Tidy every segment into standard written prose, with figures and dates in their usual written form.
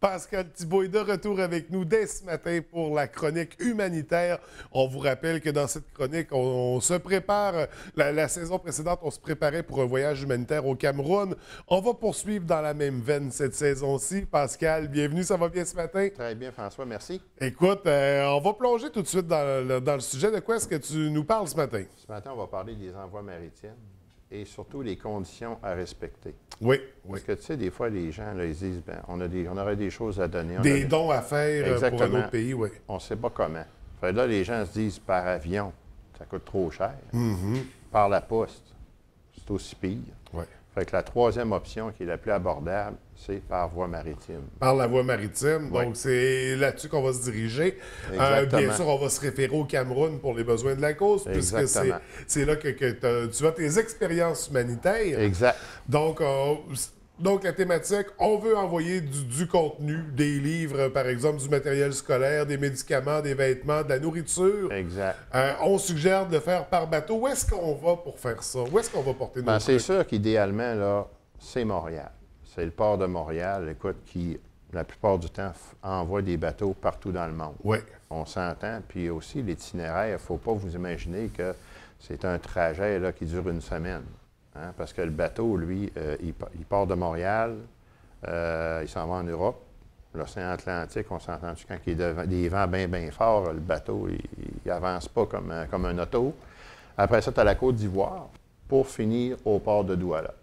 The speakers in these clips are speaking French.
Pascal Thibault est de retour avec nous dès ce matin pour la chronique humanitaire. On vous rappelle que dans cette chronique, on se prépare. La saison précédente, on se préparait pour un voyage humanitaire au Cameroun. On va poursuivre dans la même veine cette saison-ci. Pascal, bienvenue, ça va bien ce matin? Très bien, François, merci. Écoute, on va plonger tout de suite dans le sujet. De quoi est-ce que tu nous parles ce matin? Ce matin, on va parler des envois maritimes et surtout les conditions à respecter. Oui, oui. Parce que, tu sais, des fois, les gens, là, ils disent, bien, on aurait des choses à donner. Des dons à faire pour un autre pays, oui. On ne sait pas comment. Fait là, les gens se disent, par avion, ça coûte trop cher. Par la poste, c'est aussi pire. Oui. Fait que la troisième option, qui est la plus abordable, c'est par voie maritime. Par la voie maritime. Oui. Donc, c'est là-dessus qu'on va se diriger. Bien sûr, on va se référer au Cameroun pour les besoins de la cause, puisque c'est là que tu as tes expériences humanitaires. Exact. Donc, la thématique, on veut envoyer du contenu, des livres, par exemple, du matériel scolaire, des médicaments, des vêtements, de la nourriture. Exact. On suggère de faire par bateau. Où est-ce qu'on va pour faire ça? Où est-ce qu'on va porter nos C'est sûr qu'idéalement, là, c'est Montréal. C'est le port de Montréal, écoute, qui, la plupart du temps, envoie des bateaux partout dans le monde. Oui. On s'entend. Puis aussi, l'itinéraire, il ne faut pas vous imaginer que c'est un trajet là, qui dure une semaine. Hein? Parce que le bateau, lui, il part de Montréal, il s'en va en Europe. L'océan Atlantique, on s'entend-tu, quand il y a des vents bien, bien forts, le bateau, il n'avance pas comme un auto. Après ça, tu as la Côte d'Ivoire pour finir au port de Douala.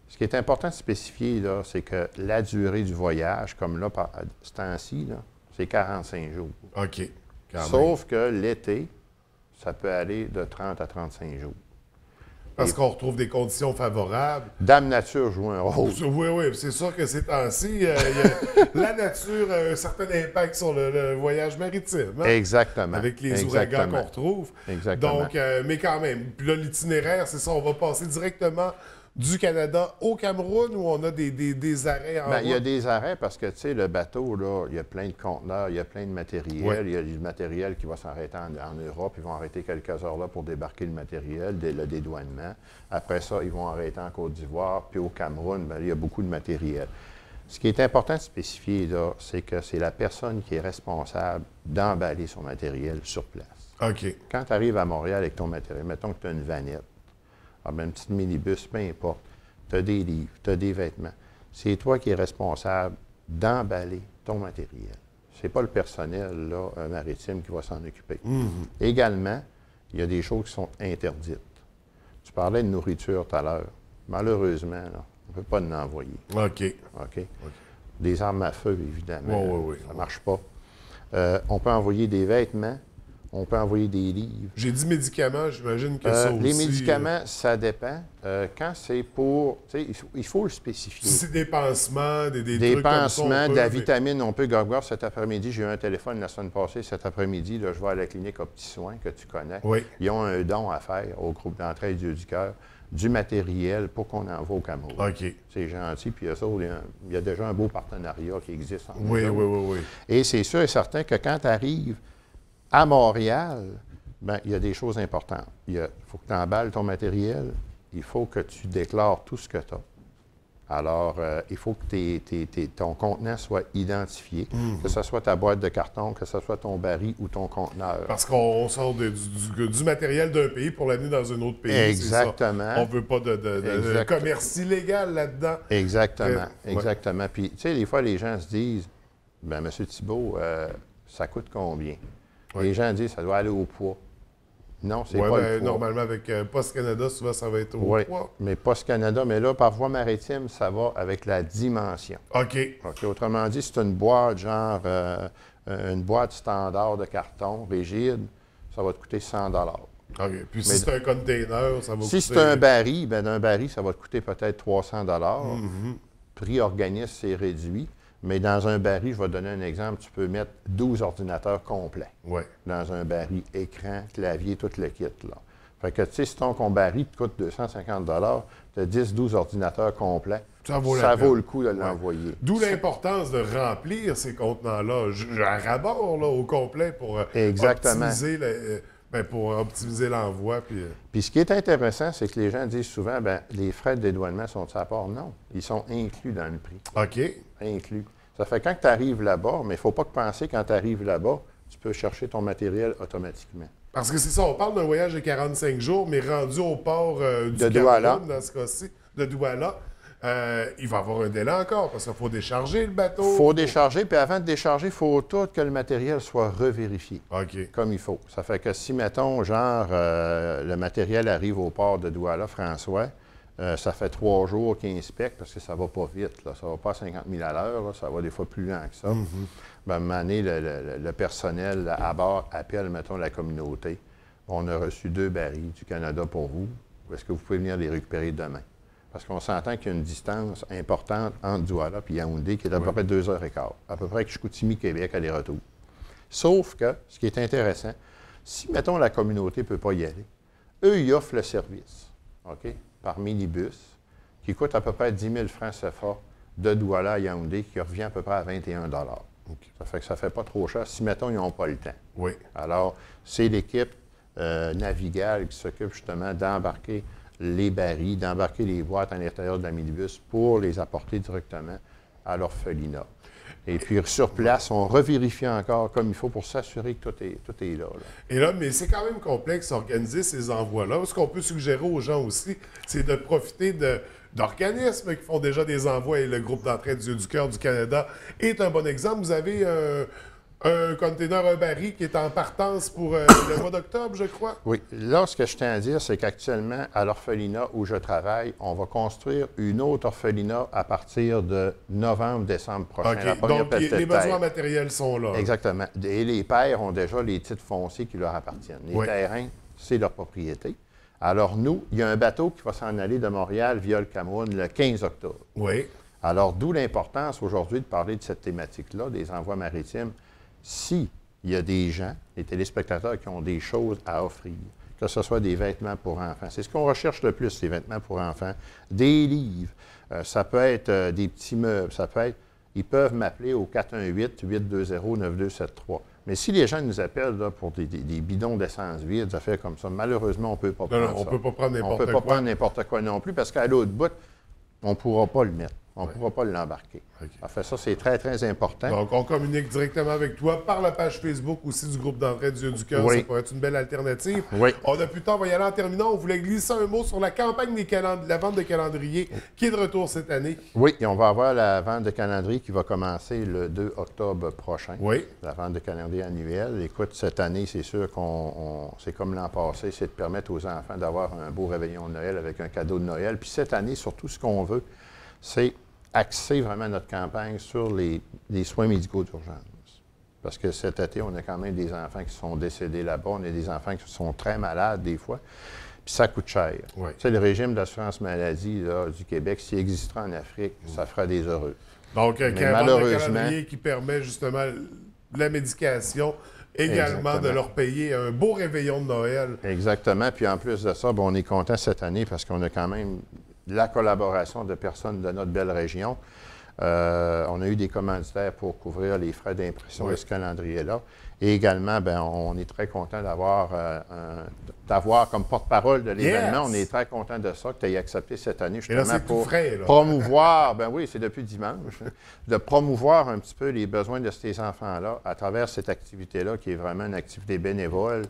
Ce qui est important de spécifier, là, c'est que la durée du voyage, comme là, par ce temps-ci, c'est 45 jours. OK. Sauf que l'été, ça peut aller de 30 à 35 jours. Parce qu'on retrouve des conditions favorables. Dame Nature joue un rôle. Oui, oui. C'est sûr que ces temps-ci, la nature a un certain impact sur le voyage maritime. Hein? Exactement. Avec les ouragans qu'on retrouve. Exactement. Donc, mais quand même. Puis là, l'itinéraire, c'est ça. On va passer directement du Canada au Cameroun où on a des arrêts en route? Il y a des arrêts parce que, tu sais, le bateau, là, il y a plein de conteneurs, il y a plein de matériel. Oui. Il y a du matériel qui va s'arrêter en Europe. Ils vont arrêter quelques heures là pour débarquer le matériel, le dédouanement. Après ça, ils vont arrêter en Côte d'Ivoire. Puis au Cameroun, il y a beaucoup de matériel. Ce qui est important de spécifier, là, c'est que c'est la personne qui est responsable d'emballer son matériel sur place. OK. Quand tu arrives à Montréal avec ton matériel, mettons que tu as une vanette, une petite minibus, peu importe, tu as des livres, tu as des vêtements. C'est toi qui es responsable d'emballer ton matériel. Ce n'est pas le personnel là, maritime qui va s'en occuper. Également, il y a des choses qui sont interdites. Tu parlais de nourriture tout à l'heure. Malheureusement, là, on ne peut pas en envoyer. OK. OK? Des armes à feu, évidemment. Oui. Ça ne marche pas. On peut envoyer des vêtements. On peut envoyer des livres. J'ai dit médicaments, j'imagine que ça aussi... Les médicaments, ça dépend. Quand c'est pour... Il faut le spécifier. Si c'est des pansements, des trucs pansements, comme ça, de la vitamine, on peut gargouiller cet après-midi. J'ai eu un téléphone la semaine passée. Cet après-midi, là, je vais à la clinique aux petits soins que tu connais. Oui. Ils ont un don à faire au groupe d'entraide Dieu du cœur, du matériel pour qu'on envoie au Cameroun. OK. C'est gentil. Puis il y a déjà un beau partenariat qui existe entre Oui. Et c'est sûr et certain que quand tu arrives à Montréal, il y a des choses importantes. Il faut que tu emballes ton matériel. Il faut que tu déclares tout ce que tu as. Alors, il faut que ton contenant soit identifié, que ce soit ta boîte de carton, que ce soit ton baril ou ton conteneur. Parce qu'on sort du matériel d'un pays pour l'amener dans un autre pays. Exactement. On ne veut pas de commerce illégal là-dedans. Exactement. Exactement. Puis, tu sais, des fois, les gens se disent, M. Thibault, ça coûte combien? Les gens disent ça doit aller au poids. Non, c'est pas le poids. Normalement, avec Post Canada, souvent, ça va être au poids. Mais Post Canada, mais là, par voie maritime, ça va avec la dimension. OK. Autrement dit, c'est une boîte, genre une boîte standard de carton rigide, ça va te coûter 100 OK. Puis si c'est un container, ça va coûter... Si c'est un baril, d'un baril, ça va te coûter peut-être 300 Prix organisme, c'est réduit. Mais dans un baril, je vais te donner un exemple, tu peux mettre 12 ordinateurs complets. Oui. Dans un baril, écran, clavier, tout le kit, là. Fait que, tu sais, si ton baril te coûte 250 tu as 10-12 ordinateurs complets. Ça vaut le coup de l'envoyer. D'où l'importance de remplir ces contenants-là à rabord là, au complet pour optimiser l'envoi. Puis ce qui est intéressant, c'est que les gens disent souvent, les frais de dédouanement sont à part? Non, ils sont inclus dans le prix. OK. Inclus. Ça fait quand tu arrives là-bas, mais il ne faut pas penser quand tu arrives là-bas, tu peux chercher ton matériel automatiquement. Parce que c'est ça, on parle d'un voyage de 45 jours, mais rendu au port du Douala, dans ce cas-ci, de Douala, il va y avoir un délai encore, parce qu'il faut décharger le bateau. Il faut décharger, puis avant de décharger, il faut tout que le matériel soit revérifié. OK. Comme il faut. Ça fait que si, mettons, le matériel arrive au port de Douala, François, ça fait 3 jours qu'il inspecte, parce que ça va pas vite, là. Ça va pas à 50 000 à l'heure, là. Ça va des fois plus lent que ça. À un moment donné, le personnel à bord appelle, mettons, la communauté. On a reçu 2 barils du Canada pour vous. Est-ce que vous pouvez venir les récupérer demain? Parce qu'on s'entend qu'il y a une distance importante entre Douala et Yaoundé qui est à peu près 2h15. À peu près que Chicoutimi, Québec, aller-retour. Sauf que, ce qui est intéressant, si, mettons, la communauté ne peut pas y aller, eux, ils offrent le service, OK, par minibus, qui coûte à peu près 10 000 francs CFA de Douala à Yaoundé, qui revient à peu près à 21 Okay. Ça fait que ça ne fait pas trop cher si, mettons, ils n'ont pas le temps. Oui. Alors, c'est l'équipe navigale qui s'occupe justement d'embarquer les barils, d'embarquer les boîtes à l'intérieur de la minibus pour les apporter directement à l'orphelinat. Et puis, sur place, on revérifie encore comme il faut pour s'assurer que tout est là. Et là, mais c'est quand même complexe d'organiser ces envois-là. Ce qu'on peut suggérer aux gens aussi, c'est de profiter d'organismes qui font déjà des envois. Et le groupe d'entraide des Yeux du Cœur du Canada est un bon exemple. Vous avez un container, un baril qui est en partance pour le mois d'octobre, je crois. Oui. Là, ce que je tiens à dire, c'est qu'actuellement, à l'orphelinat où je travaille, on va construire une autre orphelinat à partir de novembre-décembre prochain. OK. Donc, les besoins matériels sont là. Exactement. Et les pères ont déjà les titres fonciers qui leur appartiennent. Les terrains, c'est leur propriété. Alors, nous, il y a un bateau qui va s'en aller de Montréal via le Cameroun le 15 octobre. Oui. Alors, d'où l'importance aujourd'hui de parler de cette thématique-là, des envois maritimes. S'il y a des gens, des téléspectateurs qui ont des choses à offrir, que ce soit des vêtements pour enfants, c'est ce qu'on recherche le plus, les vêtements pour enfants, des livres, ça peut être des petits meubles, ça peut être, ils peuvent m'appeler au 418-820-9273. Mais si les gens nous appellent là, pour des bidons d'essence vide, des affaires comme ça, malheureusement, on ne peut pas prendre ça. On ne peut pas prendre n'importe quoi. On ne peut pas prendre n'importe quoi non plus, parce qu'à l'autre bout, on ne pourra pas le mettre. On ne pourra pas l'embarquer. Okay. En fait, ça, c'est très, très important. Donc, on communique directement avec toi par la page Facebook aussi du groupe d'entraide des Yeux du Cœur. Oui. Ça pourrait être une belle alternative. Oui. On n'a plus de temps, on va y aller en terminant. On voulait glisser un mot sur la campagne de la vente de calendrier qui est de retour cette année. Oui, et on va avoir la vente de calendrier qui va commencer le 2 octobre prochain. Oui. La vente de calendrier annuel. Écoute, cette année, c'est sûr c'est comme l'an passé, c'est de permettre aux enfants d'avoir un beau réveillon de Noël avec un cadeau de Noël. Puis cette année, surtout, ce qu'on veut, c'est axer vraiment notre campagne sur les soins médicaux d'urgence. Parce que cet été, on a quand même des enfants qui sont décédés là-bas. On a des enfants qui sont très malades des fois. Puis ça coûte cher. Oui. Tu sais, le régime d'assurance maladie là, du Québec, s'il existera en Afrique, ça fera des heureux. Donc, un malheureusement, calendrier qui permet justement la médication, également de leur payer un beau réveillon de Noël. Exactement. Puis en plus de ça, bien, on est content cette année parce qu'on a quand même la collaboration de personnes de notre belle région. On a eu des commanditaires pour couvrir les frais d'impression de ce calendrier-là. Et également, bien, on est très content d'avoir comme porte-parole de l'événement. Yes. On est très content de ça, que tu aies accepté cette année justement là, pour frais, là. promouvoir, ben oui, c'est depuis dimanche, de promouvoir un petit peu les besoins de ces enfants-là à travers cette activité-là qui est vraiment une activité bénévole,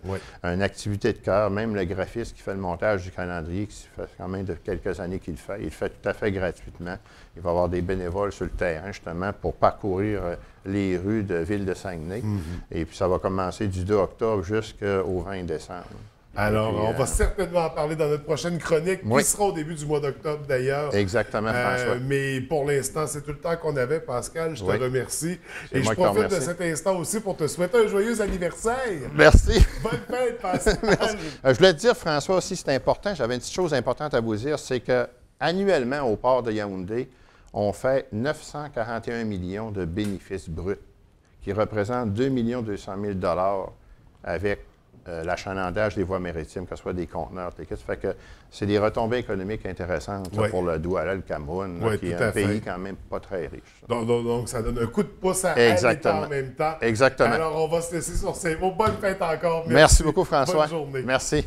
une activité de cœur. Même le graphiste qui fait le montage du calendrier, qui fait quand même de quelques années qu'il le fait tout à fait gratuitement. Il va y avoir des bénévoles sur le terrain justement pour parcourir les rues de Ville de Saguenay. Et puis ça va commencer du 2 octobre jusqu'au 20 décembre. Alors, puis, on va certainement en parler dans notre prochaine chronique, qui sera au début du mois d'octobre d'ailleurs. Exactement, François. Mais pour l'instant, c'est tout le temps qu'on avait, Pascal. Je te remercie. Et je moi qui te profite de remercie. cet instant aussi pour te souhaiter un joyeux anniversaire. Merci. Bonne fête, Pascal. Je voulais te dire, François, aussi, c'est important. J'avais une petite chose importante à vous dire, c'est que annuellement, au port de Yaoundé, on fait 941 millions de bénéfices bruts, qui représentent 2 200 000 avec l'achalandage des voies maritimes, que ce soit des conteneurs, ça fait que c'est des retombées économiques intéressantes là, pour le Douala, le Cameroun, qui est un pays quand même pas très riche. Donc, ça donne un coup de pouce à l'État en même temps. Exactement. Alors, on va se laisser sur ces mots. Bonne fête encore. Merci beaucoup, François. Bonne journée. Merci.